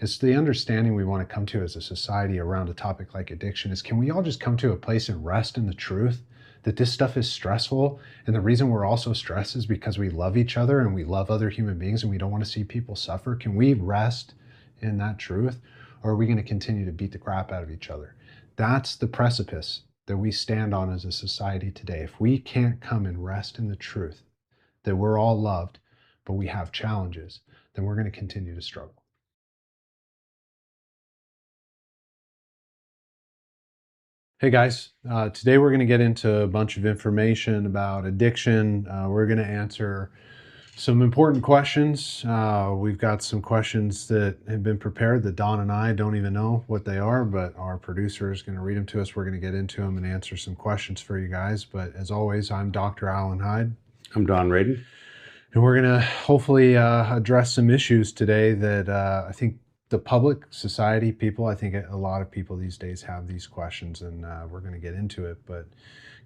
It's the understanding we want to come to as a society around a topic like addiction is, can we all just come to a place and rest in the truth that this stuff is stressful? And the reason we're all so stressed is because we love each other and we love other human beings and we don't want to see people suffer. Can we rest in that truth? Or are we going to continue to beat the crap out of each other? That's the precipice that we stand on as a society today. If we can't come and rest in the truth that we're all loved, but we have challenges, then we're going to continue to struggle. Hey guys, today we're going to get into a bunch of information about addiction. We're going to answer some important questions. We've got some questions that have been prepared that Don and I don't even know what they are, but our producer is going to read them to us. We're going to get into them and answer some questions for you guys. But as always, I'm Dr. Alan Heide. I'm Don Radon. And we're going to hopefully address some issues today that I think the public, society, people, I think a lot of people these days have these questions, and we're going to get into it. But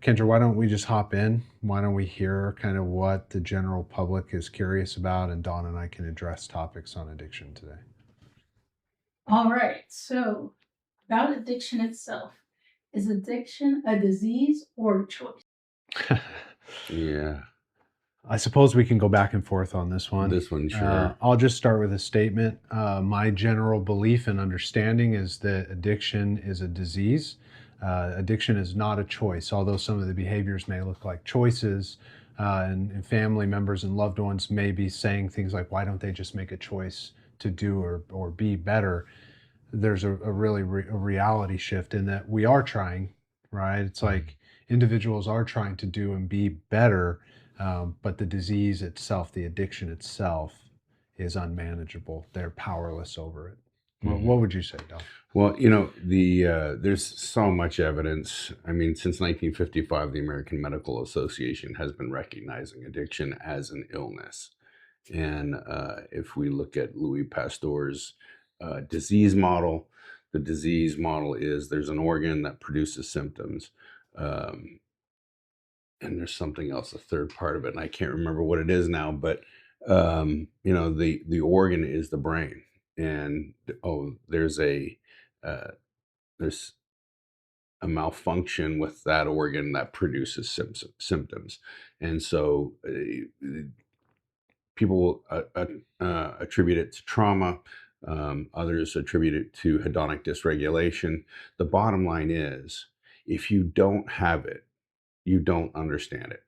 Kendra, why don't we just hop in? Why don't we hear kind of what the general public is curious about, and Dawn and I can address topics on addiction today. All right, so about addiction itself. Is addiction a disease or a choice? Yeah. I suppose we can go back and forth on this one. Sure. I'll just start with a statement. My general belief and understanding is that addiction is a disease. Addiction is not a choice, although some of the behaviors may look like choices, and family members and loved ones may be saying things like, why don't they just make a choice to do or be better? There's a really reality shift in that we are trying, right? It's like individuals are trying to do and be better, but the disease itself, the addiction itself, is unmanageable. They're powerless over it. Mm-hmm. What would you say, Don? Well, there's so much evidence. I mean, since 1955, the American Medical Association has been recognizing addiction as an illness. And if we look at Louis Pasteur's disease model, the disease model is there's an organ that produces symptoms. And there's something else, a third part of it, and I can't remember what it is now, but the organ is the brain, and there's a malfunction with that organ that produces symptoms, and so people attribute it to trauma. Others attribute it to hedonic dysregulation. The bottom line is, if you don't have it, you don't understand it.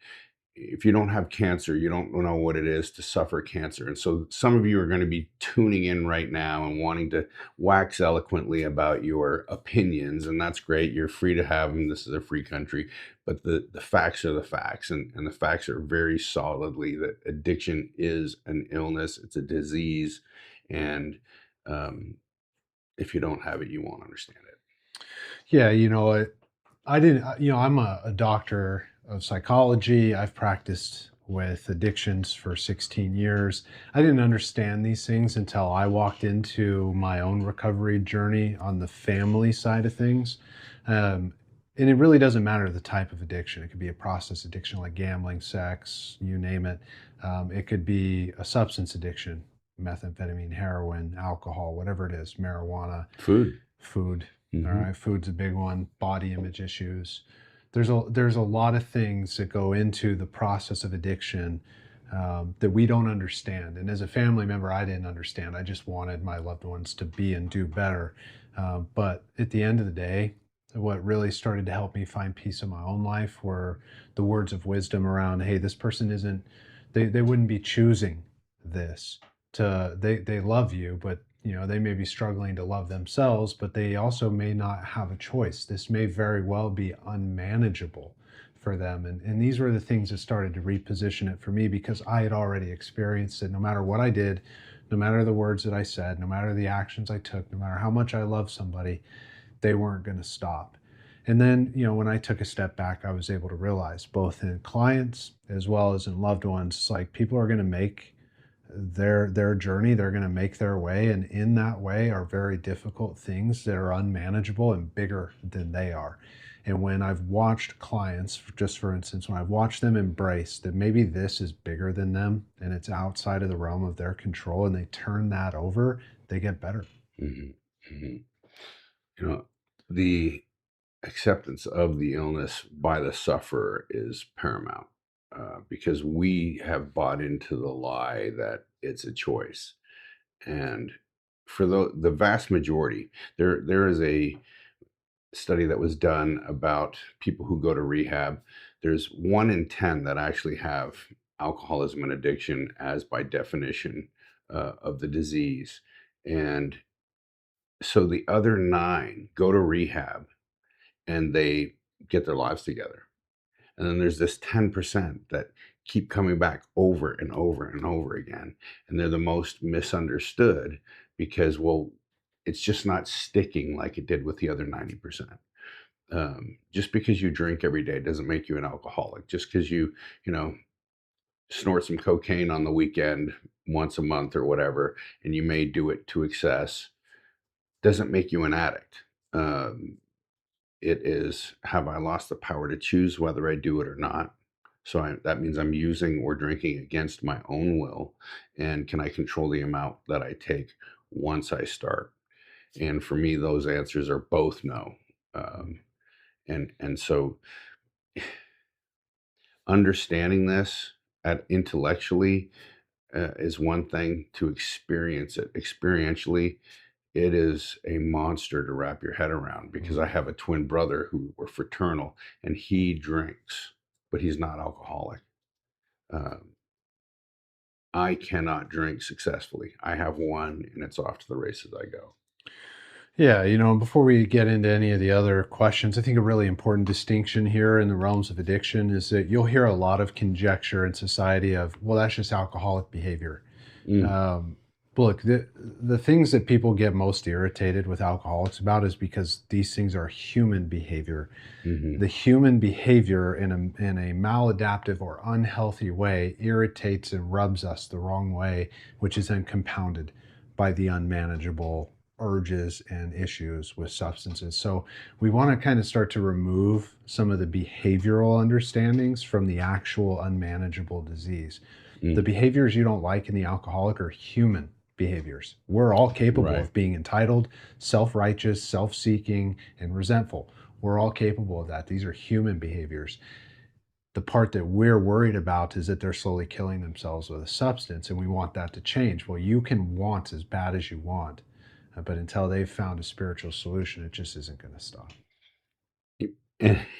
If you don't have cancer, you don't know what it is to suffer cancer. And so some of you are going to be tuning in right now and wanting to wax eloquently about your opinions, and that's great. You're free to have them. This is a free country. But the facts are the facts, and the facts are very solidly that addiction is an illness. It's a disease. And if you don't have it, you won't understand it. Yeah, I didn't, I'm a doctor of psychology. I've practiced with addictions for 16 years. I didn't understand these things until I walked into my own recovery journey on the family side of things. And it really doesn't matter the type of addiction. It could be a process addiction like gambling, sex, you name it. It could be a substance addiction, methamphetamine, heroin, alcohol, whatever it is, marijuana. Food. Mm-hmm. All right, food's a big one. Body image issues. There's a lot of things that go into the process of addiction that we don't understand. And as a family member, I didn't understand. I just wanted my loved ones to be and do better. But at the end of the day, what really started to help me find peace in my own life were the words of wisdom around, hey, this person isn't, they wouldn't be choosing this. They love you, but they may be struggling to love themselves, but they also may not have a choice. This may very well be unmanageable for them. And these were the things that started to reposition it for me, because I had already experienced it. No matter what I did, no matter the words that I said, no matter the actions I took, no matter how much I loved somebody, they weren't going to stop. And then, when I took a step back, I was able to realize, both in clients as well as in loved ones, it's like people are going to make their journey, they're going to make their way, and in that way are very difficult things that are unmanageable and bigger than they are. And when I've watched clients, just for instance, when I've watched them embrace that maybe this is bigger than them and it's outside of the realm of their control, and they turn that over, they get better. Mhm. Mhm. You know, the acceptance of the illness by the sufferer is paramount, because we have bought into the lie that it's a choice. And for the vast majority, there is a study that was done about people who go to rehab. There's 1 in 10 that actually have alcoholism and addiction as by definition of the disease. And so the other nine go to rehab and they get their lives together. And then there's this 10% that keep coming back over and over and over again. And they're the most misunderstood because, well, it's just not sticking like it did with the other 90%. Just because you drink every day doesn't make you an alcoholic. Just because you know, snort some cocaine on the weekend once a month or whatever, and you may do it to excess, doesn't make you an addict. Um, It is, have I lost the power to choose whether I do it or not? So that means I'm using or drinking against my own will. And can I control the amount that I take once I start? And for me, those answers are both no. Um, and so understanding this at intellectually is one thing. To experience it experientially, it is a monster to wrap your head around, because I have a twin brother who were fraternal and he drinks, but he's not alcoholic. Um, I cannot drink successfully. I have one and it's off to the races I go. Yeah, before we get into any of the other questions, I think a really important distinction here in the realms of addiction is that you'll hear a lot of conjecture in society of, well, that's just alcoholic behavior. Mm, Um, Look, the things that people get most irritated with alcoholics about is because these things are human behavior. hmm The human behavior in a maladaptive or unhealthy way irritates and rubs us the wrong way, which is then compounded by the unmanageable urges and issues with substances. So we want to kind of start to remove some of the behavioral understandings from the actual unmanageable disease. The mm, behaviors you don't like in the alcoholic are human behaviors. We're all capable right. of being entitled, self-righteous, self-seeking, and resentful. We're all capable of that. These are human behaviors. The part that we're worried about is that they're slowly killing themselves with a substance, and we want that to change. Well, you can want as bad as you want, but until they've found a spiritual solution, it just isn't going to stop.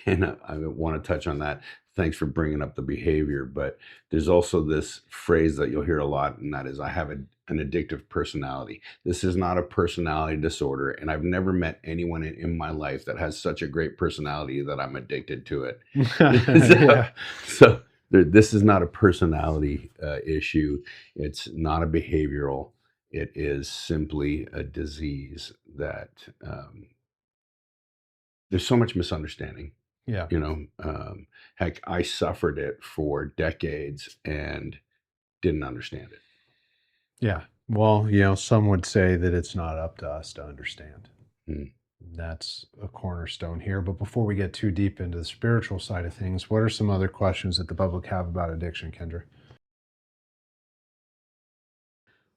And I want to touch on that. Thanks for bringing up the behavior, but there's also this phrase that you'll hear a lot, and that is, I have an addictive personality. This is not a personality disorder, and I've never met anyone in my life that has such a great personality that I'm addicted to it. so, Yeah. so this is not a personality issue. It's not a behavioral. It is simply a disease that there's so much misunderstanding. Yeah. You know, heck, I suffered it for decades and didn't understand it. Yeah. Well, some would say that it's not up to us to understand. Mm. That's a cornerstone here. But before we get too deep into the spiritual side of things, what are some other questions that the public have about addiction, Kendra?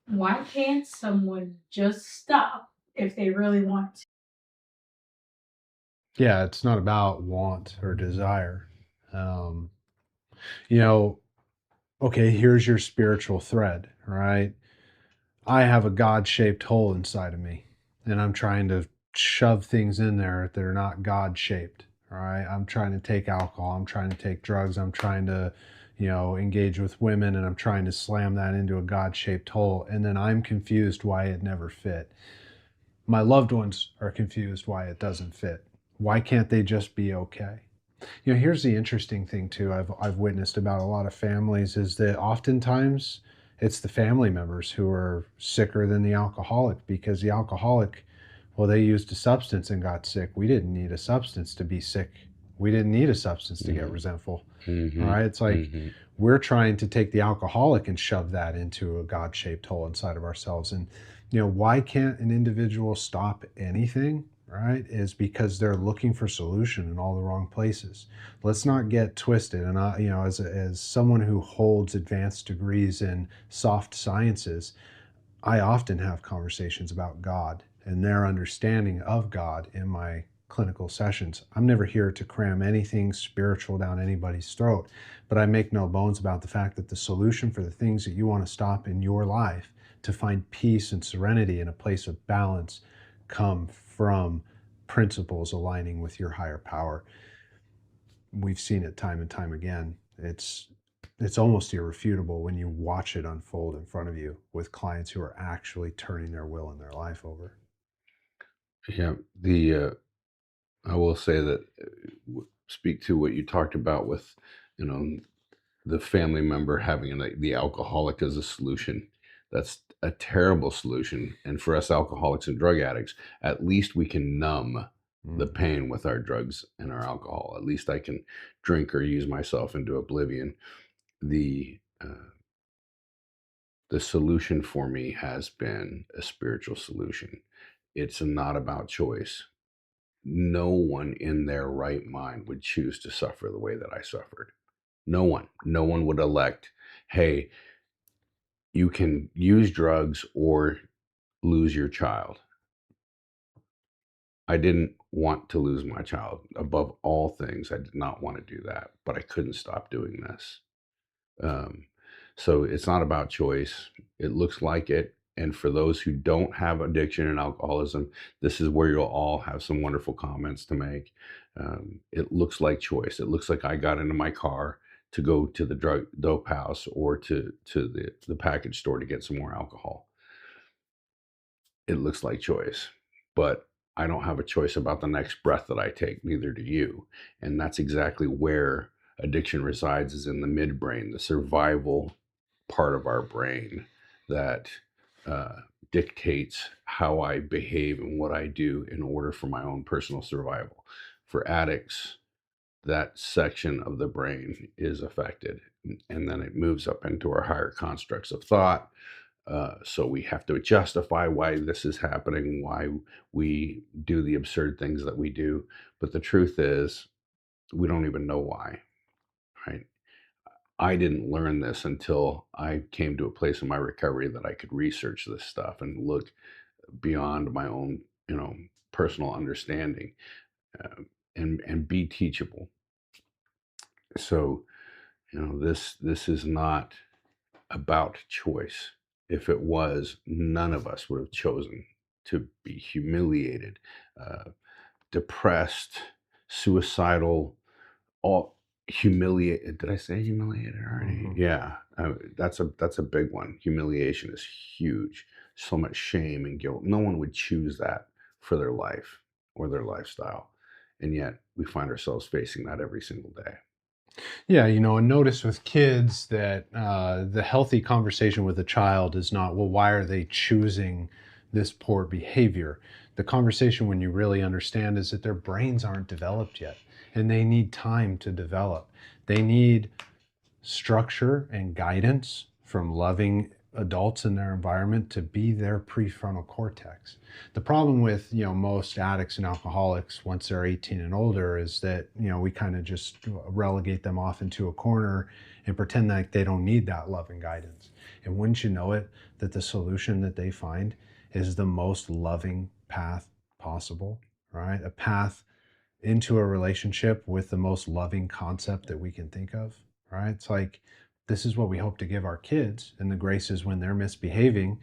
Why can't someone just stop if they really want to? Yeah, it's not about want or desire. Um, you know, okay, here's your spiritual thread, right? I have a God shaped hole inside of me, and I'm trying to shove things in there that are not God shaped. All right. I'm trying to take alcohol, I'm trying to take drugs, I'm trying to, engage with women, and I'm trying to slam that into a God shaped hole. And then I'm confused why it never fit. My loved ones are confused why it doesn't fit. Why can't they just be okay? Here's the interesting thing too. I've witnessed about a lot of families is that oftentimes it's the family members who are sicker than the alcoholic, because the alcoholic, well, they used a substance and got sick. We didn't need a substance to be sick. We didn't need a substance to get Mm-hmm. resentful. All Mm-hmm. right. It's like Mm-hmm. we're trying to take the alcoholic and shove that into a God shaped hole inside of ourselves. And, why can't an individual stop anything? Right? Is because they're looking for solution in all the wrong places. Let's not get twisted. And as someone who holds advanced degrees in soft sciences, I often have conversations about God and their understanding of God in my clinical sessions. I'm never here to cram anything spiritual down anybody's throat, but I make no bones about the fact that the solution for the things that you want to stop in your life, to find peace and serenity in a place of balance, come from principles aligning with your higher power. We've seen it time and time again. It's almost irrefutable when you watch it unfold in front of you with clients who are actually turning their will and their life over. Yeah, I will say that speak to what you talked about with, you know, the family member having the alcoholic as a solution. That's a terrible solution. And for us alcoholics and drug addicts, at least we can numb the pain with our drugs and our alcohol. At least I can drink or use myself into oblivion. The the solution for me has been a spiritual solution. It's not about choice. No one in their right mind would choose to suffer the way that I suffered. No one would elect, hey, you can use drugs or lose your child. I didn't want to lose my child. Above all things, I did not want to do that, but I couldn't stop doing this. Um, so it's not about choice. It looks like it. And for those who don't have addiction and alcoholism, this is where you'll all have some wonderful comments to make. It looks like choice. It looks like I got into my car to go to the dope house or to the package store to get some more alcohol. It looks like choice, but I don't have a choice about the next breath that I take, neither do you. And that's exactly where addiction resides, is in the midbrain, the survival part of our brain that uh, dictates how I behave and what I do in order for my own personal survival. For addicts, that section of the brain is affected, and then it moves up into our higher constructs of thought. So we have to justify why this is happening, why we do the absurd things that we do. But the truth is, we don't even know why, right? I didn't learn this until I came to a place in my recovery that I could research this stuff and look beyond my own, personal understanding, uh, and be teachable. So, this is not about choice. If it was, none of us would have chosen to be humiliated, uh, depressed, suicidal, all humiliated. Did I say humiliated already? Mhm. Yeah, that's a big one. Humiliation is huge. So much shame and guilt. No one would choose that for their life or their lifestyle, and yet we find ourselves facing that every single day. Yeah, and notice with kids that the healthy conversation with a child is not, well, why are they choosing this poor behavior? The conversation, when you really understand, is that their brains aren't developed yet and they need time to develop. They need structure and guidance from loving adults in their environment to be their prefrontal cortex. The problem with, most addicts and alcoholics once they're 18 and older is that, we kind of just relegate them off into a corner and pretend like they don't need that love and guidance. And wouldn't you know it, that the solution that they find is the most loving path possible, right? A path into a relationship with the most loving concept that we can think of, right? It's like, this is what we hope to give our kids, and the grace is when they're misbehaving,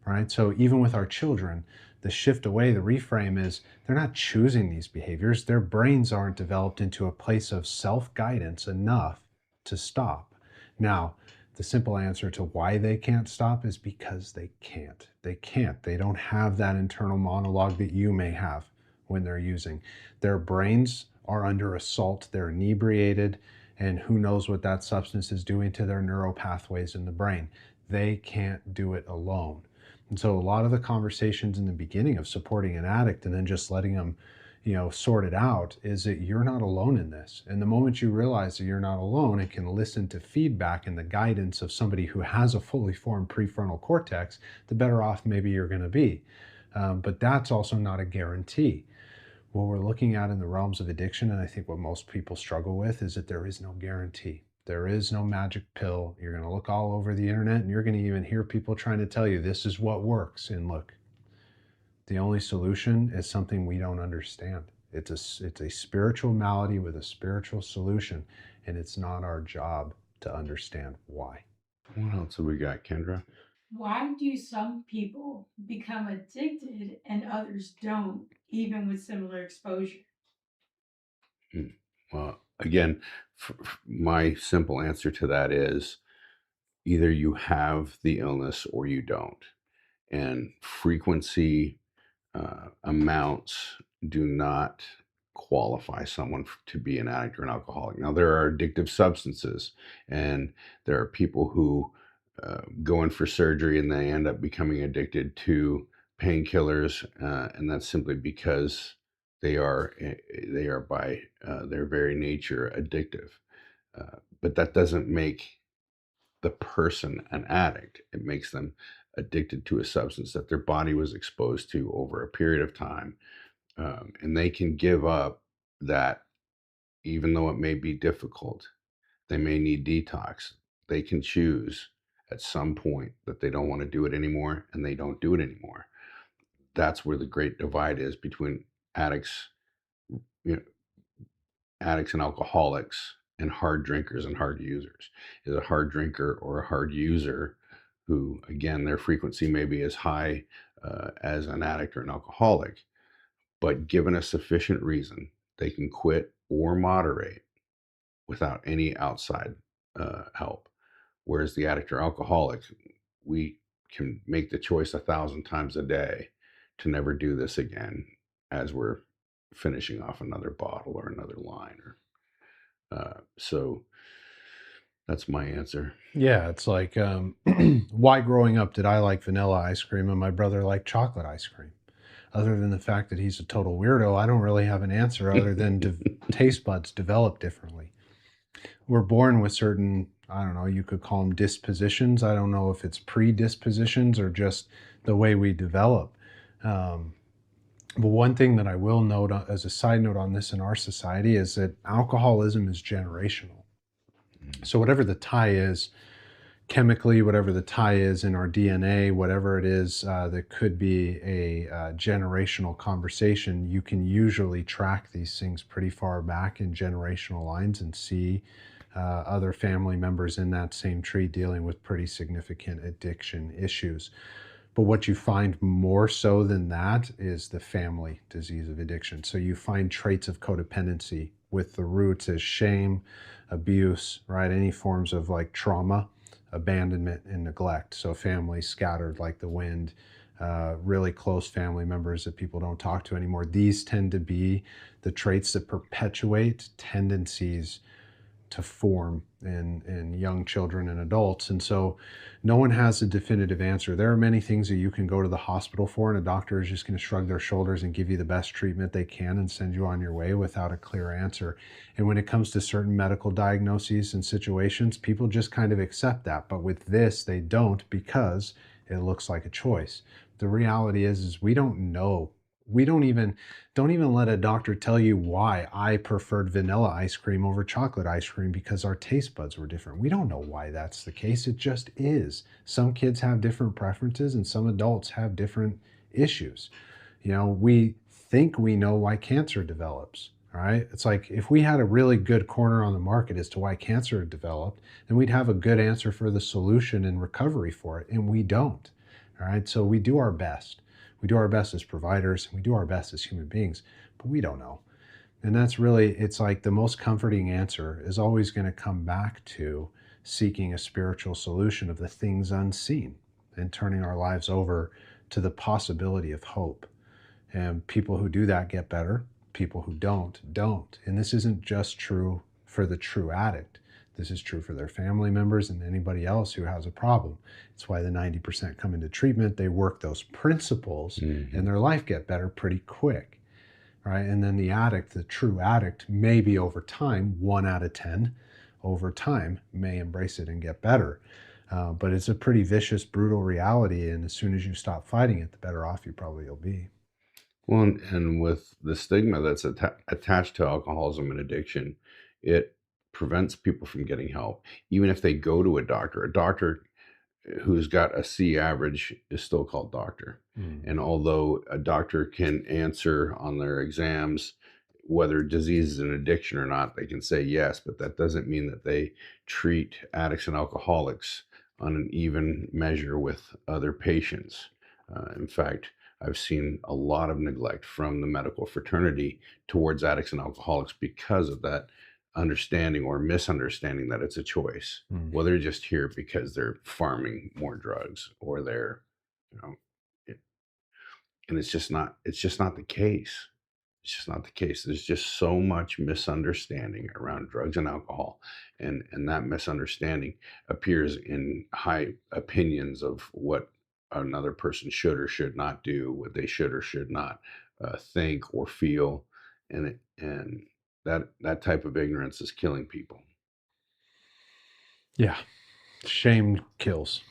right? So even with our children, the shift away, the reframe is they're not choosing these behaviors. Their brains aren't developed into a place of self-guidance enough to stop. Now, the simple answer to why they can't stop is because they can't. They can't. They don't have that internal monologue that you may have when they're using. Their brains are under assault, they're inebriated, and who knows what that substance is doing to their neural pathways in the brain. They can't do it alone. And so a lot of the conversations in the beginning of supporting an addict and then just letting them, sort it out, is that you're not alone in this. And the moment you realize that you're not alone and can listen to feedback and the guidance of somebody who has a fully formed prefrontal cortex, the better off maybe you're going to be. But that's also not a guarantee. What we're looking at in the realms of addiction, and I think what most people struggle with, is that there is no guarantee. There is no magic pill. You're going to look all over the internet and you're going to even hear people trying to tell you this is what works. And look, The only solution is something we don't understand. It's a spiritual malady with a spiritual solution, and it's not our job to understand why. What else have we got, Kendra? Why do some people become addicted and others don't, even with similar exposure? Well, again, my simple answer to that is either you have the illness or you don't. And frequency, amounts do not qualify someone to be an addict or an alcoholic. Now, there are addictive substances, and there are people who go in for surgery and they end up becoming addicted to painkillers, and that's simply because they are by their very nature addictive. But that doesn't make the person an addict. It makes them addicted to a substance that their body was exposed to over a period of time. And they can give up that, even though it may be difficult. They may need detox. They can choose at some point that they don't want to do it anymore, and they don't do it anymore. That's where the great divide is between addicts, you know, addicts and alcoholics, and hard drinkers and hard users. Is a hard drinker or a hard user who, again, their frequency may be as high as an addict or an alcoholic, but given a sufficient reason, they can quit or moderate without any outside help. Whereas the addict or alcoholic, we can make the choice 1,000 times a day to never do this again as we're finishing off another bottle or another line. So that's my answer. Yeah, it's like, why growing up did I like vanilla ice cream and my brother liked chocolate ice cream? Other than the fact that he's a total weirdo, I don't really have an answer other than taste buds develop differently. We're born with certain, I don't know, you could call them dispositions. I don't know if it's predispositions or just the way we develop. But one thing that I will note as a side note on this in our society is that alcoholism is generational. So whatever the tie is chemically, whatever the tie is in our DNA, whatever it is that could be a generational conversation, you can usually track these things pretty far back in generational lines and see other family members in that same tree dealing with pretty significant addiction issues. But what you find more so than that is the family disease of addiction. So you find traits of codependency with the roots as shame, abuse, right? Any forms of like trauma, abandonment, and neglect. So families scattered like the wind, really close family members that people don't talk to anymore. These tend to be the traits that perpetuate tendencies to form in young children and adults. And so no one has a definitive answer. There are many things that you can go to the hospital for, and a doctor is just going to shrug their shoulders and give you the best treatment they can and send you on your way without a clear answer. And when it comes to certain medical diagnoses and situations, people just kind of accept that. But with this, they don't, because it looks like a choice. The reality is we don't know. We don't even let a doctor tell you why I preferred vanilla ice cream over chocolate ice cream because our taste buds were different. We don't know why that's the case. It just is. Some kids have different preferences and some adults have different issues. You know, we think we know why cancer develops. All right. It's like if we had a really good corner on the market as to why cancer developed, then we'd have a good answer for the solution and recovery for it. And we don't. All right. So we do our best. We do our best as providers, and we do our best as human beings, but we don't know. And that's really, it's like the most comforting answer is always going to come back to seeking a spiritual solution of the things unseen and turning our lives over to the possibility of hope. And people who do that get better. People who don't. And this isn't just true for the true addict. This is true for their family members and anybody else who has a problem. It's why the 90% come into treatment. They work those principles and their life get better pretty quick, right? And then the addict, the true addict, maybe over time, 1 out of 10 over time may embrace it and get better. But it's a pretty vicious, brutal reality. And as soon as you stop fighting it, the better off you probably will be. Well, and with the stigma that's attached to alcoholism and addiction, it prevents people from getting help. Even if they go to a doctor who's got a C average is still called doctor. And although a doctor can answer on their exams whether disease is an addiction or not, they can say yes, but that doesn't mean that they treat addicts and alcoholics on an even measure with other patients. In fact, I've seen a lot of neglect from the medical fraternity towards addicts and alcoholics because of that understanding or misunderstanding that it's a choice. Well, they're just here because they're farming more drugs, or they're, you know, it, and it's just not the case. It's just not the case. There's just so much misunderstanding around drugs and alcohol, and that misunderstanding appears in high opinions of what another person should or should not do, what they should or should not think or feel, and that type of ignorance is killing people. Yeah. Shame kills.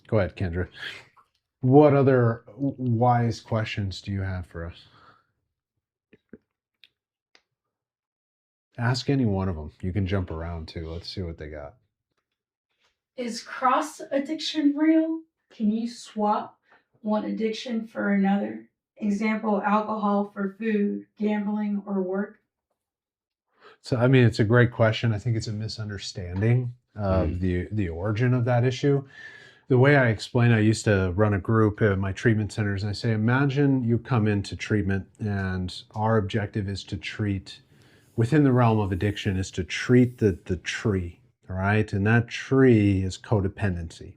Go ahead, Kendra. What other wise questions do you have for us? Ask any one of them. You can jump around too. Let's see what they got. Is cross addiction real? Can you swap one addiction for another? Example, alcohol for food, gambling, or work? So, I mean, it's a great question. I think it's a misunderstanding of the origin of that issue. The way I explain, I used to run a group at my treatment centers, and I say, imagine you come into treatment, and our objective is to treat, within the realm of addiction, is to treat the tree, all right? And that tree is codependency.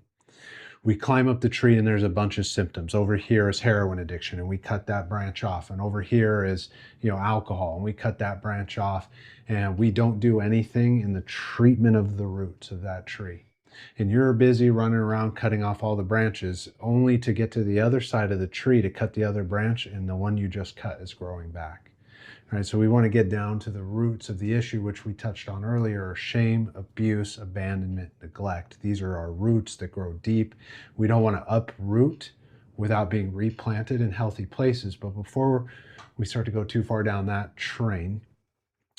We climb up the tree and there's a bunch of symptoms. Over here is heroin addiction, and we cut that branch off. And over here is, alcohol, and we cut that branch off. And we don't do anything in the treatment of the roots of that tree. And you're busy running around cutting off all the branches, only to get to the other side of the tree to cut the other branch, and the one you just cut is growing back. All right, so we want to get down to the roots of the issue, which we touched on earlier: are shame, abuse, abandonment, neglect. These are our roots that grow deep. We don't want to uproot without being replanted in healthy places. But before we start to go too far down that train,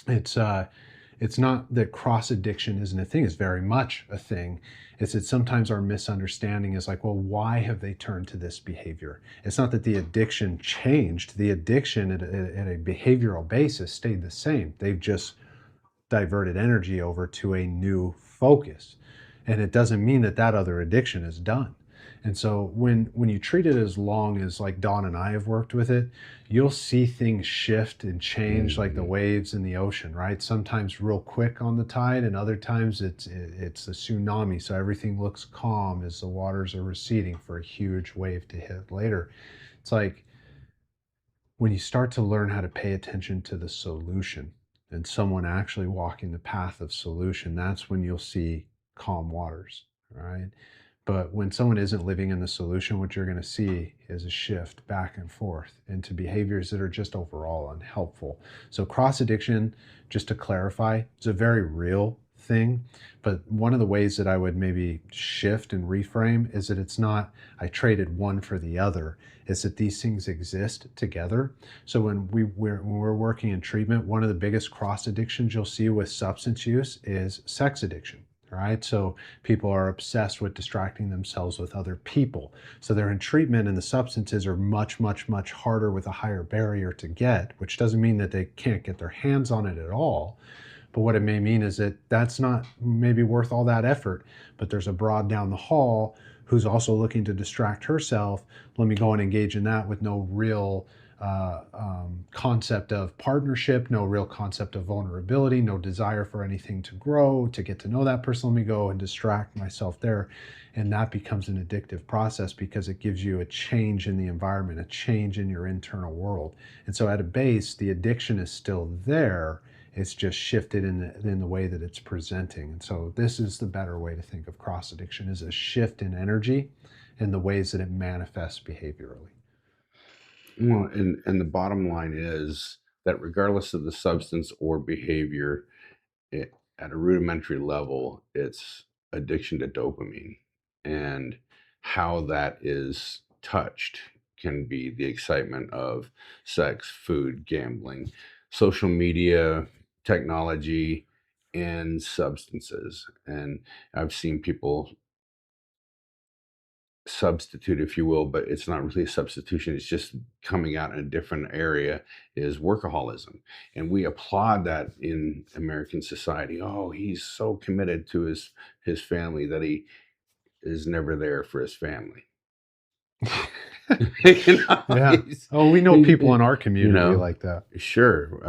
it's not that cross addiction isn't a thing. It's very much a thing. It's that sometimes our misunderstanding is like, well, why have they turned to this behavior? It's not that the addiction changed. The addiction at a behavioral basis stayed the same. They've just diverted energy over to a new focus. And it doesn't mean that that other addiction is done. And so when you treat it as long as, like, Don and I have worked with it, you'll see things shift and change like the waves in the ocean, right? Sometimes real quick on the tide, and other times it's a tsunami. So everything looks calm as the waters are receding for a huge wave to hit later. It's like when you start to learn how to pay attention to the solution and someone actually walking the path of solution, that's when you'll see calm waters, right? But when someone isn't living in the solution, what you're going to see is a shift back and forth into behaviors that are just overall unhelpful. So cross addiction, just to clarify, is a very real thing. But one of the ways that I would maybe shift and reframe is that it's not, I traded one for the other. It's that these things exist together. So when we're working in treatment, one of the biggest cross addictions you'll see with substance use is sex addiction. Right? So people are obsessed with distracting themselves with other people. So they're in treatment, and the substances are much, much, much harder with a higher barrier to get, which doesn't mean that they can't get their hands on it at all. But what it may mean is that that's not maybe worth all that effort. But there's a broad down the hall who's also looking to distract herself. Let me go and engage in that with no real concept of partnership, no real concept of vulnerability, no desire for anything to grow, to get to know that person. Let me go and distract myself there. And that becomes an addictive process because it gives you a change in the environment, a change in your internal world. And so at a base, the addiction is still there. It's just shifted in the way that it's presenting. And so this is the better way to think of cross addiction, is a shift in energy in the ways that it manifests behaviorally. Well, and the bottom line is that regardless of the substance or behavior, at a rudimentary level, it's addiction to dopamine. And how that is touched can be the excitement of sex, food, gambling, social media, technology, and substances. And I've seen people substitute, if you will, but it's not really a substitution. It's just coming out in a different area, is workaholism. And we applaud that in American society. Oh, he's so committed to his family that he is never there for his family. Yeah. Oh, we know people in our you community know, like that. sure.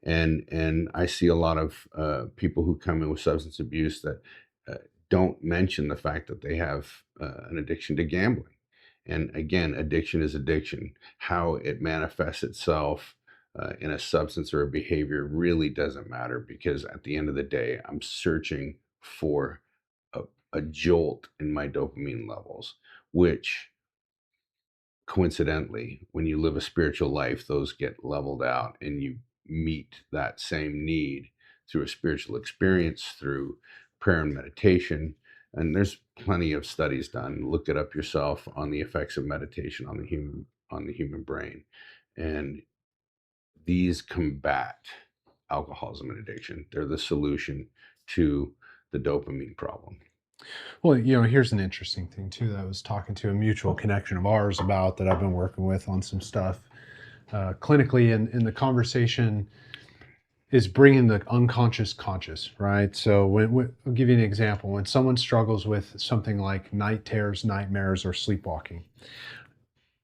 And I see a lot of people who come in with substance abuse that don't mention the fact that they have an addiction to gambling. And again, addiction is addiction. How it manifests itself in a substance or a behavior really doesn't matter, because at the end of the day, I'm searching for a, a jolt in my dopamine levels, which coincidentally, when you live a spiritual life, those get leveled out and you meet that same need through a spiritual experience, through prayer and meditation. And there's plenty of studies done. Look it up yourself on the effects of meditation on the human brain. And these combat alcoholism and addiction. They're the solution to the dopamine problem. Well, here's an interesting thing too that I was talking to a mutual connection of ours about, that I've been working with on some stuff clinically, and the conversation is bringing the unconscious conscious, right? So I'll give you an example. When someone struggles with something like night terrors, nightmares, or sleepwalking,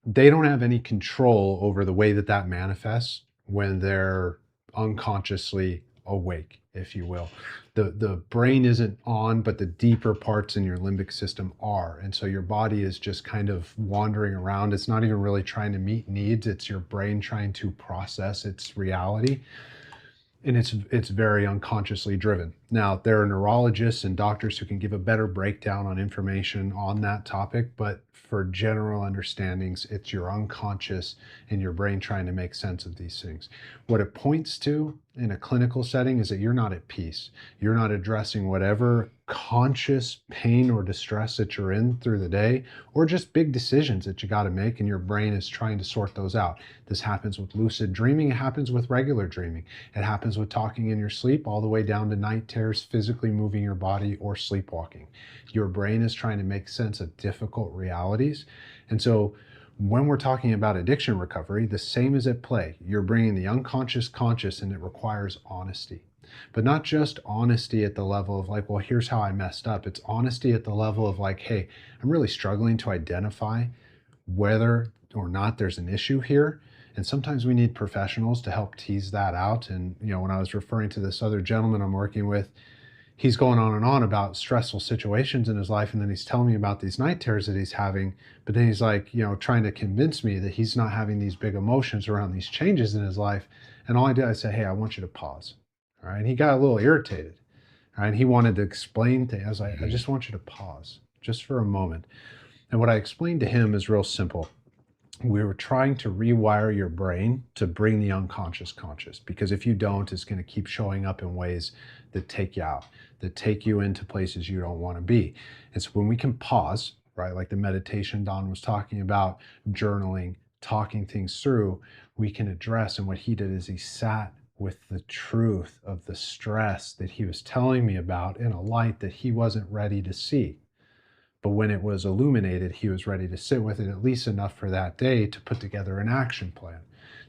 they don't have any control over the way that manifests when they're unconsciously awake, if you will. The brain isn't on, but the deeper parts in your limbic system are. And so your body is just kind of wandering around. It's not even really trying to meet needs. It's your brain trying to process its reality. And it's very unconsciously driven. Now, there are neurologists and doctors who can give a better breakdown on information on that topic, but for general understandings, it's your unconscious and your brain trying to make sense of these things. What it points to in a clinical setting is that you're not at peace. You're not addressing whatever conscious pain or distress that you're in through the day, or just big decisions that you got to make, and your brain is trying to sort those out. This happens with lucid dreaming. It happens with regular dreaming. It happens with talking in your sleep, all the way down to night terrors, physically moving your body, or sleepwalking. Your brain is trying to make sense of difficult realities. And so when we're talking about addiction recovery, the same is at play. You're bringing the unconscious conscious, and it requires honesty. But not just honesty at the level of like, well, here's how I messed up. It's honesty at the level of like, hey, I'm really struggling to identify whether or not there's an issue here. And sometimes we need professionals to help tease that out. And, when I was referring to this other gentleman I'm working with, he's going on and on about stressful situations in his life. And then he's telling me about these night terrors that he's having. But then he's like, trying to convince me that he's not having these big emotions around these changes in his life. And all I did, I said, hey, I want you to pause. All right. And he got a little irritated. All right. And he wanted to explain things. I was like, I just want you to pause just for a moment. And what I explained to him is real simple. We were trying to rewire your brain to bring the unconscious conscious, because if you don't, it's going to keep showing up in ways that take you out, that take you into places you don't want to be. It's when we can pause, right? Like the meditation Don was talking about, journaling, talking things through, we can address. And what he did is he sat with the truth of the stress that he was telling me about in a light that he wasn't ready to see. But when it was illuminated, he was ready to sit with it at least enough for that day to put together an action plan.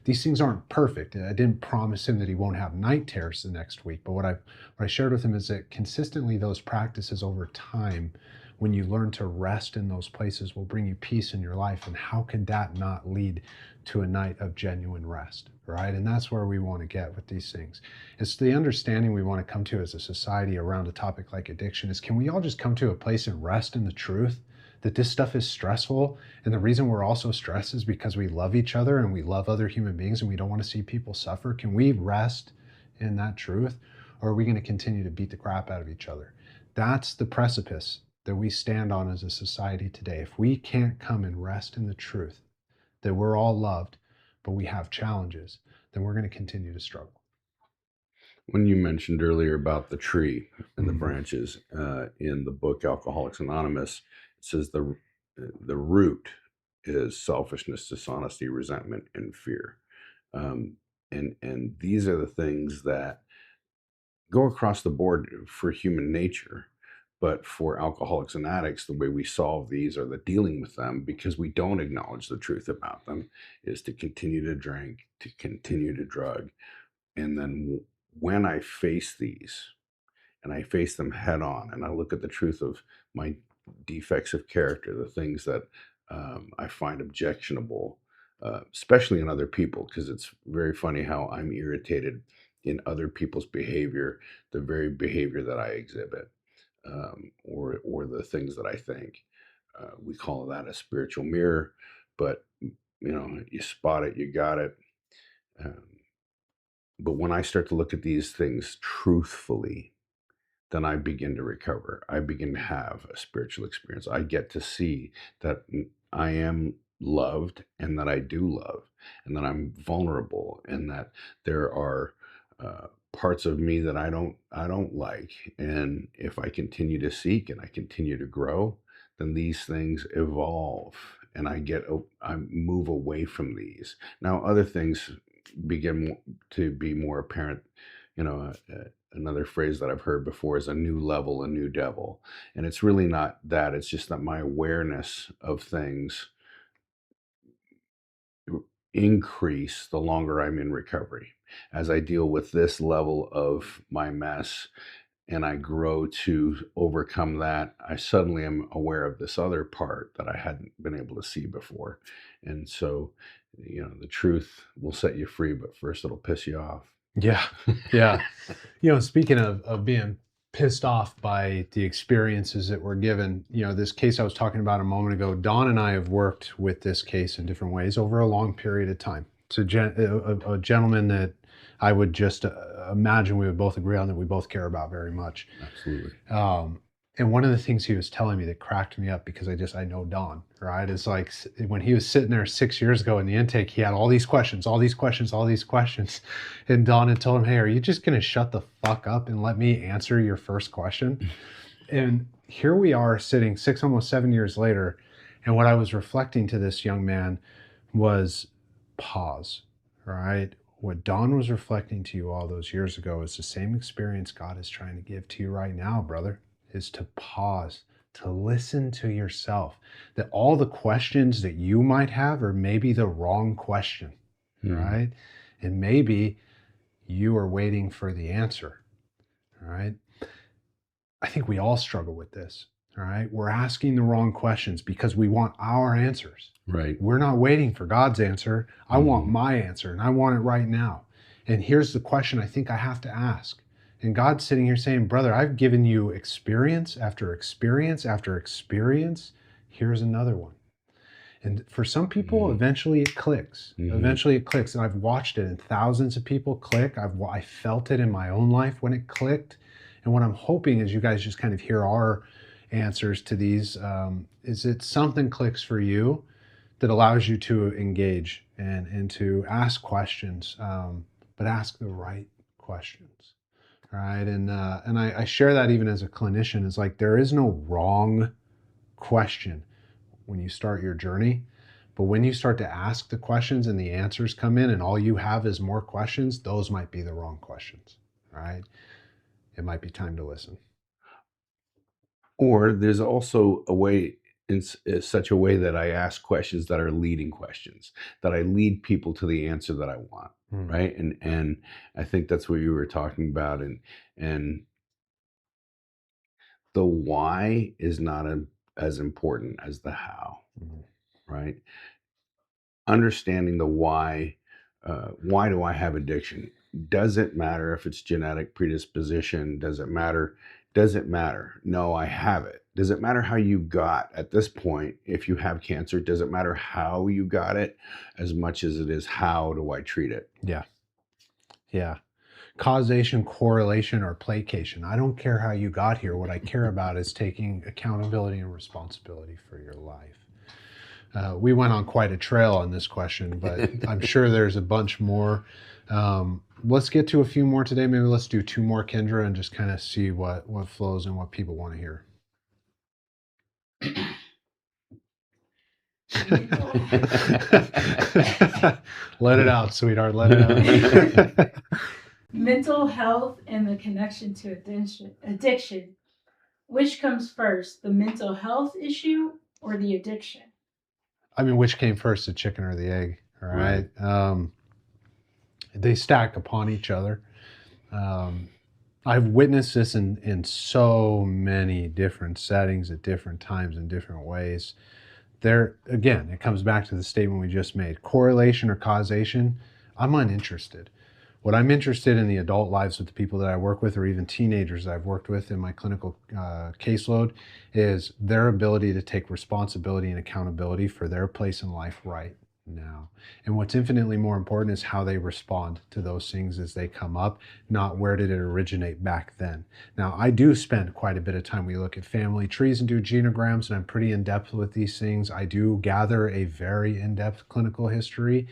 These things aren't perfect. I didn't promise him that he won't have night terrors the next week. But what I shared with him is that consistently those practices over time, when you learn to rest in those places, will bring you peace in your life. And how could that not lead to a night of genuine rest, right? And that's where we want to get with these things. It's the understanding we want to come to as a society around a topic like addiction is, can we all just come to a place and rest in the truth that this stuff is stressful? And the reason we're all so stressed is because we love each other and we love other human beings and we don't want to see people suffer. Can we rest in that truth? Or are we going to continue to beat the crap out of each other? That's the precipice that we stand on as a society today. If we can't come and rest in the truth that we're all loved, but we have challenges, then we're going to continue to struggle. When you mentioned earlier about the tree and the branches in the book Alcoholics Anonymous, it says the root is selfishness, dishonesty, resentment, and fear. And these are the things that go across the board for human nature. But for alcoholics and addicts, the way we solve these or the dealing with them, because we don't acknowledge the truth about them, is to continue to drink, to continue to drug. And then when I face these and I face them head on and I look at the truth of my defects of character, the things that I find objectionable, especially in other people, because it's very funny how I'm irritated in other people's behavior, the very behavior that I exhibit, or the things that I think. We call that a spiritual mirror, but you spot it, you got it. Um, but when I start to look at these things truthfully, then I begin to recover. I begin to have a spiritual experience. I get to see that I am loved and that I do love and that I'm vulnerable and that there are parts of me that I don't like. And if I continue to seek and I continue to grow, then these things evolve and I move away from these. Now, other things begin to be more apparent. Another phrase that I've heard before is a new level, a new devil. And it's really not that. It's just that my awareness of things increase the longer I'm in recovery. As I deal with this level of my mess and I grow to overcome that, I suddenly am aware of this other part that I hadn't been able to see before. And so, the truth will set you free, but first it'll piss you off. Yeah. Yeah. Speaking of being pissed off by the experiences that were given, this case I was talking about a moment ago, Don and I have worked with this case in different ways over a long period of time. It's a gentleman that I would just imagine we would both agree on, that we both care about very much. Absolutely. And one of the things he was telling me that cracked me up, because I know Don, right? It's like when he was sitting there 6 years ago in the intake, he had all these questions. And Don had told him, hey, are you just going to shut the fuck up and let me answer your first question? And here we are sitting almost 7 years later. And what I was reflecting to this young man was pause, right? What Don was reflecting to you all those years ago is the same experience God is trying to give to you right now, brother. Is to pause, to listen to yourself, that all the questions that you might have are maybe the wrong question, right? And maybe you are waiting for the answer, right? I think we all struggle with this, right? We're asking the wrong questions because we want our answers. Right. We're not waiting for God's answer. I want my answer, and I want it right now. And here's the question I think I have to ask. And God's sitting here saying, brother, I've given you experience after experience after experience. Here's another one. And for some people, eventually it clicks. Eventually it clicks. And I've watched it, and thousands of people click. I felt it in my own life when it clicked. And what I'm hoping is you guys just kind of hear our answers to these, is that something clicks for you that allows you to engage and to ask questions, but ask the right questions. Right. And I share that even as a clinician. It's like there is no wrong question when you start your journey. But when you start to ask the questions and the answers come in and all you have is more questions, those might be the wrong questions. Right. It might be time to listen. Or there's also a way, in such a way that I ask questions that are leading questions, that I lead people to the answer that I want. Right. And I think that's what you were talking about. And the why is not as important as the how. Right. Understanding the why do I have addiction? Does it matter if it's genetic predisposition? Does it matter? No, I have it. Does it matter how you got at this point? If you have cancer, does it matter how you got it as much as it is how do I treat it? Yeah. Yeah. Causation, correlation, or placation. I don't care how you got here. What I care about is taking accountability and responsibility for your life. We went on quite a trail on this question, but I'm sure there's a bunch more. Let's get to a few more today. Maybe let's do 2 more, Kendra, and just kind of see what flows and what people want to hear. Let it out, sweetheart. Let it out. Mental health and the connection to addiction. Which comes first, the mental health issue or the addiction? I mean, which came first, the chicken or the egg? All Right. right. They stack upon each other. Um, I've witnessed this in so many different settings at different times in different ways. There, again, it comes back to the statement we just made: correlation or causation. I'm uninterested. What I'm interested in the adult lives with the people that I work with, or even teenagers that I've worked with in my clinical caseload, is their ability to take responsibility and accountability for their place in life right now. And what's infinitely more important is how they respond to those things as they come up, not where did it originate back then. Now, I do spend quite a bit of time. We look at family trees and do genograms, and I'm pretty in depth with these things. I do gather a very in depth clinical history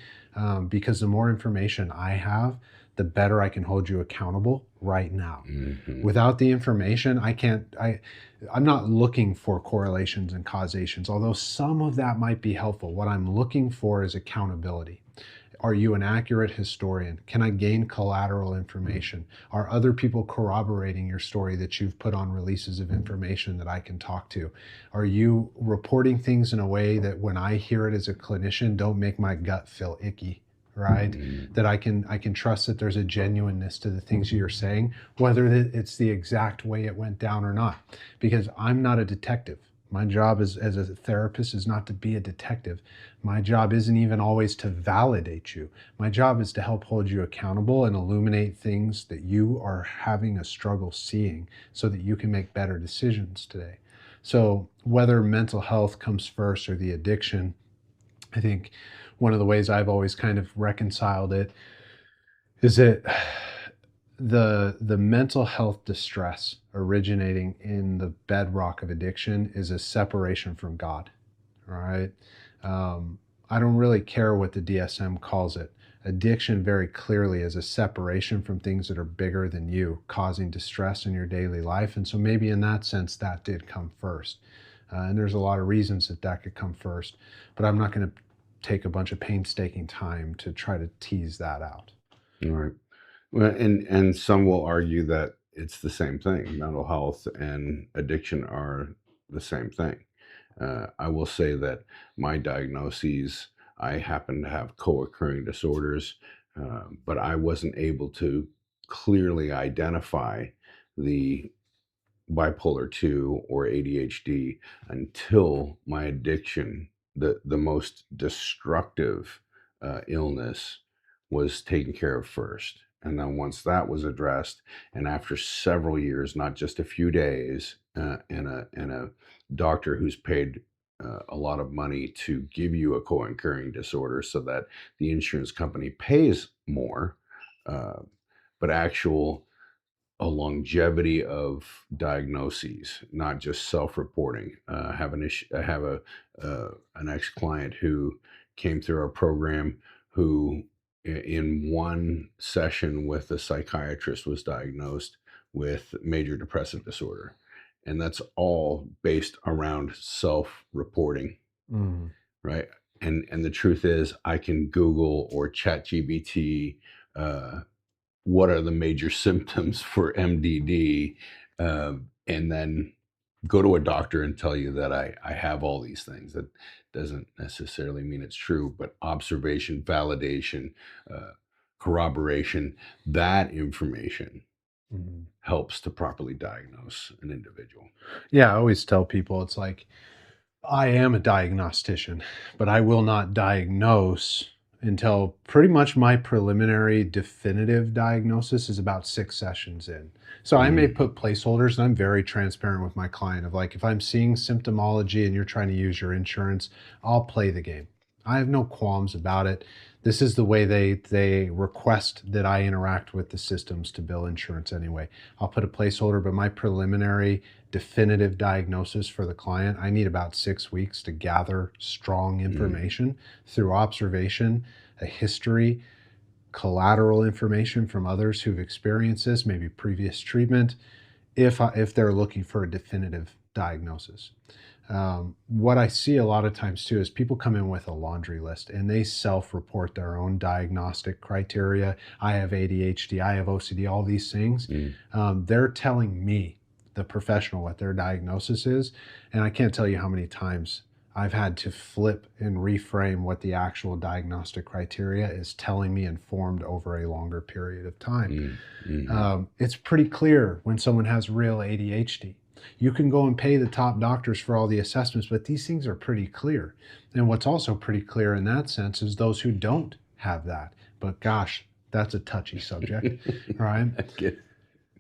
because the more information I have, the better I can hold you accountable right now. Mm-hmm. Without the information, I'm not looking for correlations and causations, although some of that might be helpful. What I'm looking for is accountability. Are you an accurate historian? Can I gain collateral information? Are other people corroborating your story that you've put on releases of information that I can talk to? Are you reporting things in a way that when I hear it as a clinician, don't make my gut feel icky? Right? Mm-hmm. That I can trust that there's a genuineness to the things you're saying, whether it's the exact way it went down or not. Because I'm not a detective. My job as a therapist is not to be a detective. My job isn't even always to validate you. My job is to help hold you accountable and illuminate things that you are having a struggle seeing so that you can make better decisions today. So whether mental health comes first or the addiction, I think one of the ways I've always kind of reconciled it is that the mental health distress originating in the bedrock of addiction is a separation from God. All right. I don't really care what the DSM calls it. Addiction very clearly is a separation from things that are bigger than you, causing distress in your daily life. And so maybe in that sense, that did come first. And there's a lot of reasons that that could come first, but I'm not going to take a bunch of painstaking time to try to tease that out. All right. Well, and some will argue that it's the same thing. Mental health and addiction are the same thing. I will say that my diagnoses, I happen to have co-occurring disorders, but I wasn't able to clearly identify the bipolar 2 or ADHD until my addiction, the most destructive illness, was taken care of first. And then once that was addressed, and after several years, not just a few days, and a doctor who's paid a lot of money to give you a co-occurring disorder so that the insurance company pays more, uh, but actual a longevity of diagnoses, not just self-reporting. I have an ex-client who came through our program who, in one session with a psychiatrist, was diagnosed with major depressive disorder, and that's all based around self-reporting, Mm. right? And the truth is, I can Google or Chat GBT. What are the major symptoms for MDD, and then go to a doctor and tell you that I have all these things. That doesn't necessarily mean it's true, but observation, validation, uh, corroboration, that information Mm. helps to properly diagnose an individual. Yeah, I always tell people it's like, I am a diagnostician, but I will not diagnose until pretty much my preliminary definitive diagnosis is about 6 sessions in. So I may Mm, put placeholders, and I'm very transparent with my client of like, if I'm seeing symptomology and you're trying to use your insurance, I'll play the game. I have no qualms about it. This is the way they request that I interact with the systems to bill insurance anyway. I'll put a placeholder, but my preliminary definitive diagnosis for the client, I need about 6 weeks to gather strong mm, information through observation, a history, collateral information from others who've experienced this, maybe previous treatment, if they're looking for a definitive diagnosis. What I see a lot of times too is people come in with a laundry list and they self-report their own diagnostic criteria. I have ADHD, I have OCD, all these things. mm, They're telling me the professional what their diagnosis is. And I can't tell you how many times I've had to flip and reframe what the actual diagnostic criteria is telling me and formed over a longer period of time. It's pretty clear when someone has real ADHD. You can go and pay the top doctors for all the assessments, but these things are pretty clear. And what's also pretty clear in that sense is those who don't have that. But gosh, that's a touchy subject, right?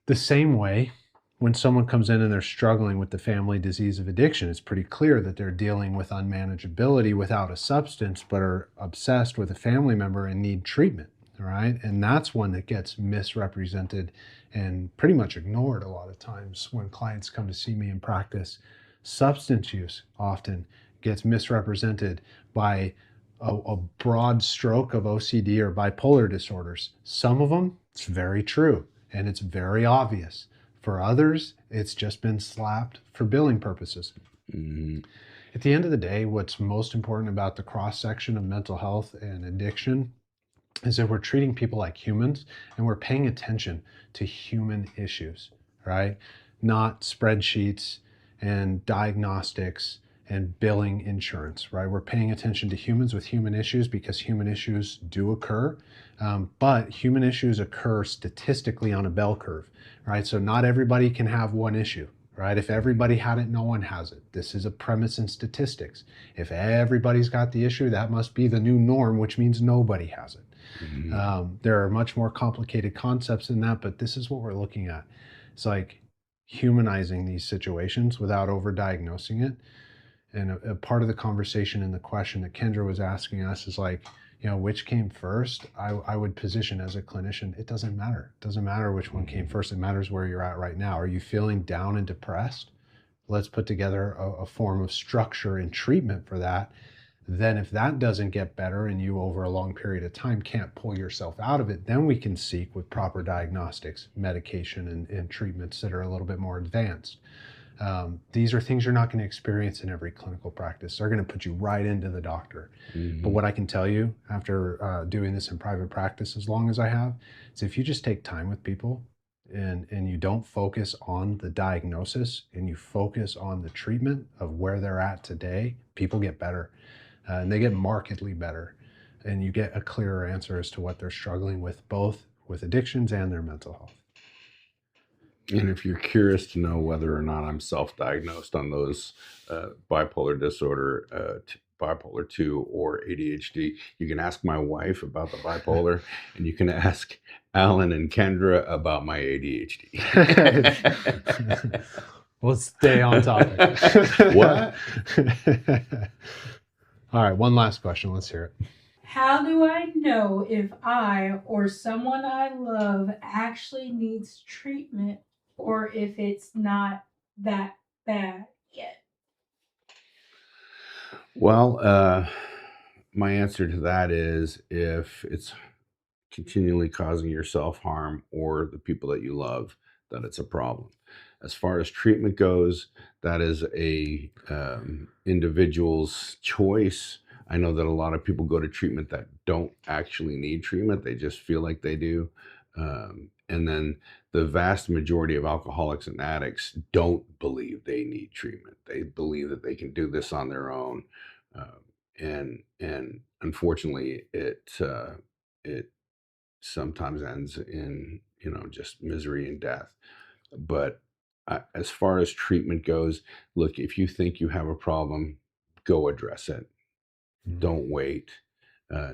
The same way, when someone comes in and they're struggling with the family disease of addiction, it's pretty clear that they're dealing with unmanageability without a substance, but are obsessed with a family member and need treatment, right? And that's one that gets misrepresented and pretty much ignored a lot of times when clients come to see me in practice. Substance use often gets misrepresented by a broad stroke of OCD or bipolar disorders. Some of them, it's very true and it's very obvious. For others, it's just been slapped for billing purposes. At the end of the day, what's most important about the cross-section of mental health and addiction is that we're treating people like humans and we're paying attention to human issues, right? Not spreadsheets and diagnostics and billing insurance, right? We're paying attention to humans with human issues because human issues do occur, but human issues occur statistically on a bell curve, right? So not everybody can have one issue, right? If everybody had it, no one has it. This is a premise in statistics. If everybody's got the issue, that must be the new norm, which means nobody has it. There are much more complicated concepts in that, but this is what we're looking at. It's like humanizing these situations without overdiagnosing it. And a part of the conversation and the question that Kendra was asking us is like, you know, which came first? I would position as a clinician, it doesn't matter. It doesn't matter which one came first. It matters where you're at right now. Are you feeling down and depressed? Let's put together a form of structure and treatment for that. Then if that doesn't get better and you over a long period of time can't pull yourself out of it, then we can seek with proper diagnostics, medication and treatments that are a little bit more advanced. These are things you're not going to experience in every clinical practice. They're going to put you right into the doctor. But what I can tell you after doing this in private practice as long as I have, is if you just take time with people and you don't focus on the diagnosis and you focus on the treatment of where they're at today, people get better. And they get markedly better. And you get a clearer answer as to what they're struggling with, both with addictions and their mental health. And if you're curious to know whether or not I'm self-diagnosed on those bipolar disorder, bipolar 2 or ADHD, you can ask my wife about the bipolar, and you can ask Alan and Kendra about my ADHD. We'll stay on topic. What? All right, one last question. Let's hear it. How do I know if I or someone I love actually needs treatment or if it's not that bad yet? Well, my answer to that is if it's continually causing your self-harm or the people that you love, then it's a problem. As far as treatment goes, that is a individual's choice. I know that a lot of people go to treatment that don't actually need treatment. They just feel like they do. And then the vast majority of alcoholics and addicts don't believe they need treatment. They believe that they can do this on their own. And unfortunately, it sometimes ends in, you know, just misery and death. But as far as treatment goes, look, if you think you have a problem, go address it. Don't wait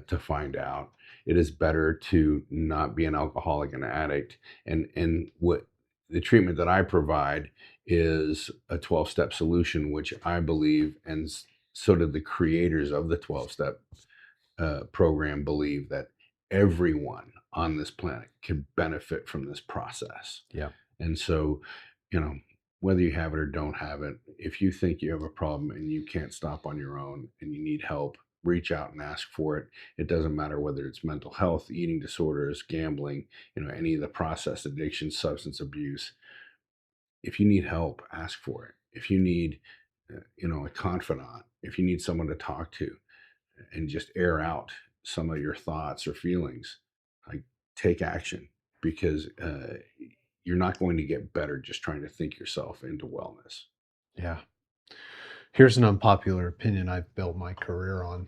to find out. It is better to not be an alcoholic and addict. And what the treatment that I provide is a 12-step solution, which I believe, and so did the creators of the 12-step program, believe that everyone on this planet can benefit from this process. Yeah. And so, you know, whether you have it or don't have it, if you think you have a problem and you can't stop on your own and you need help, reach out and ask for it. It doesn't matter whether it's mental health, eating disorders, gambling, you know, any of the processed addictions, substance abuse. If you need help, ask for it. If you need, you know, a confidant, if you need someone to talk to and just air out some of your thoughts or feelings, like take action, because you're not going to get better just trying to think yourself into wellness. Yeah. Here's an unpopular opinion I've built my career on.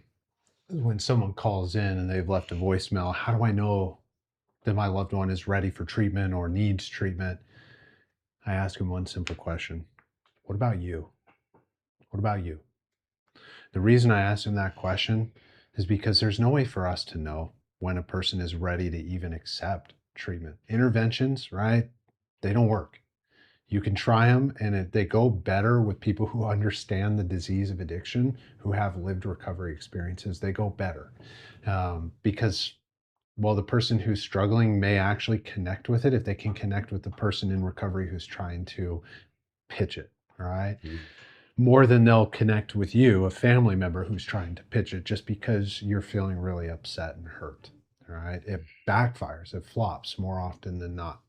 When someone calls in and they've left a voicemail, how do I know that my loved one is ready for treatment or needs treatment? I ask them one simple question. What about you? What about you? The reason I ask them that question is because there's no way for us to know when a person is ready to even accept treatment. Interventions, right? They don't work. You can try them and they go better with people who understand the disease of addiction, who have lived recovery experiences. They go better because while the person who's struggling may actually connect with it, if they can connect with the person in recovery who's trying to pitch it, right? More than they'll connect with you, a family member who's trying to pitch it, just because you're feeling really upset and hurt, right? It backfires, it flops more often than not.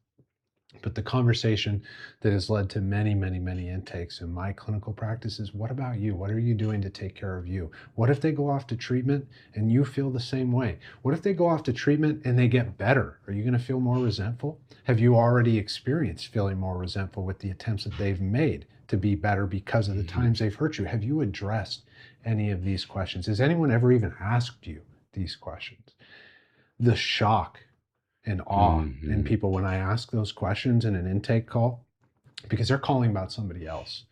But the conversation that has led to many, many, many intakes in my clinical practice is, what about you? What are you doing to take care of you? What if they go off to treatment and you feel the same way? What if they go off to treatment and they get better? Are you going to feel more resentful? Have you already experienced feeling more resentful with the attempts that they've made to be better because of the times they've hurt you? Have you addressed any of these questions? Has anyone ever even asked you these questions? The shock and awe in people when I ask those questions in an intake call, because they're calling about somebody else.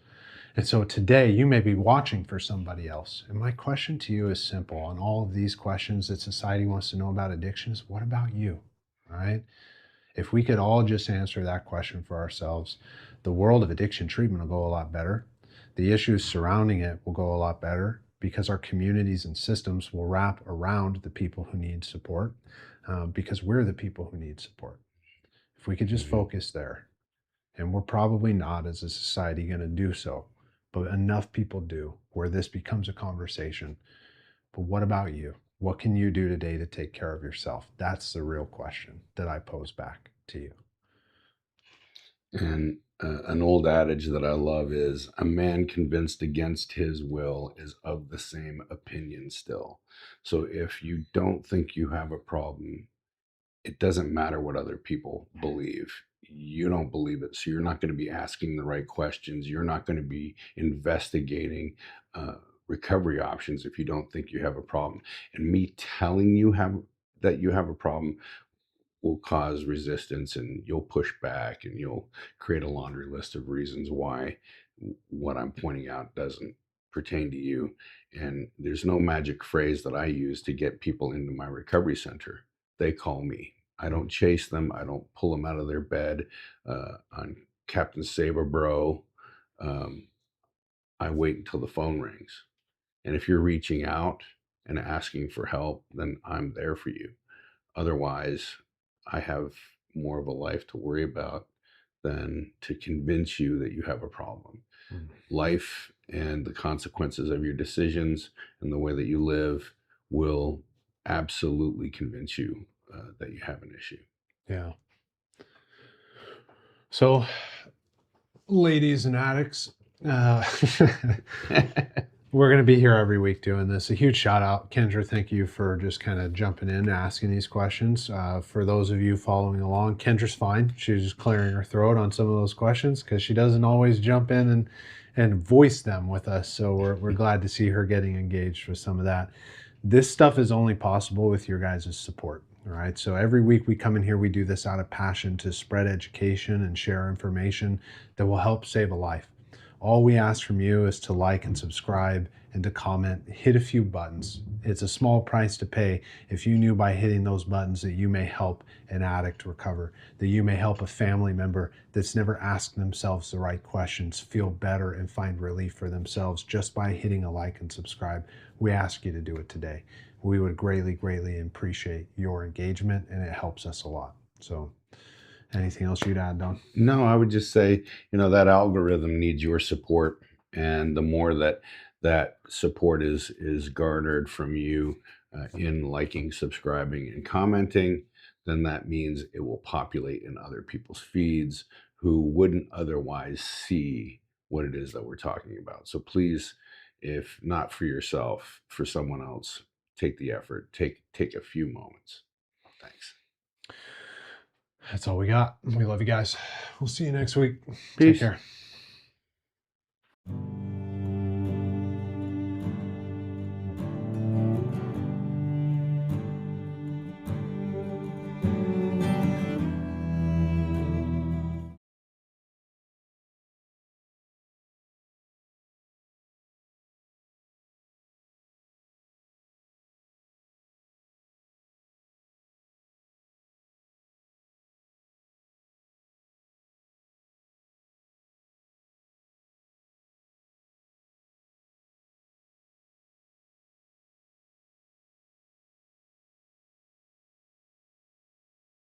And so today you may be watching for somebody else. And my question to you is simple. On all of these questions that society wants to know about addictions, what about you? Right? If we could all just answer that question for ourselves, the world of addiction treatment will go a lot better. The issues surrounding it will go a lot better because our communities and systems will wrap around the people who need support, because we're the people who need support. If we could just focus there, and we're probably not as a society going to do so, but enough people do where this becomes a conversation. But what about you? What can you do today to take care of yourself? That's the real question that I pose back to you. And an old adage that I love is, a man convinced against his will is of the same opinion still. So if you don't think you have a problem, it doesn't matter what other people believe. You don't believe it. So you're not going to be asking the right questions. You're not going to be investigating recovery options if you don't think you have a problem. And me telling you that you have a problem will cause resistance, and you'll push back, and you'll create a laundry list of reasons why what I'm pointing out doesn't pertain to you. And there's no magic phrase that I use to get people into my recovery center. They call me. I don't chase them. I don't pull them out of their bed on Captain Save a Bro. I wait until the phone rings. And if you're reaching out and asking for help, then I'm there for you. Otherwise, I have more of a life to worry about than to convince you that you have a problem. Life and the consequences of your decisions and the way that you live will absolutely convince you that you have an issue. Yeah. So, ladies and addicts, we're going to be here every week doing this. A huge shout out. Kendra, thank you for just kind of jumping in, asking these questions. For those of you following along, Kendra's fine. She's just clearing her throat on some of those questions because she doesn't always jump in and voice them with us. So we're glad to see her getting engaged with some of that. This stuff is only possible with your guys' support. All right. So every week we come in here, we do this out of passion to spread education and share information that will help save a life. All we ask from you is to like and subscribe and to comment, hit a few buttons. It's a small price to pay if you knew by hitting those buttons that you may help an addict recover, that you may help a family member that's never asked themselves the right questions feel better and find relief for themselves just by hitting a like and subscribe. We ask you to do it today. We would greatly, greatly appreciate your engagement, and it helps us a lot. So anything else you'd add, Don? No, I would just say, that algorithm needs your support. And the more that support is garnered from you in liking, subscribing, and commenting, then that means it will populate in other people's feeds who wouldn't otherwise see what it is that we're talking about. So please, if not for yourself, for someone else, take the effort, take a few moments. Thanks. That's all we got. We love you guys. We'll see you next week. Peace. Take care.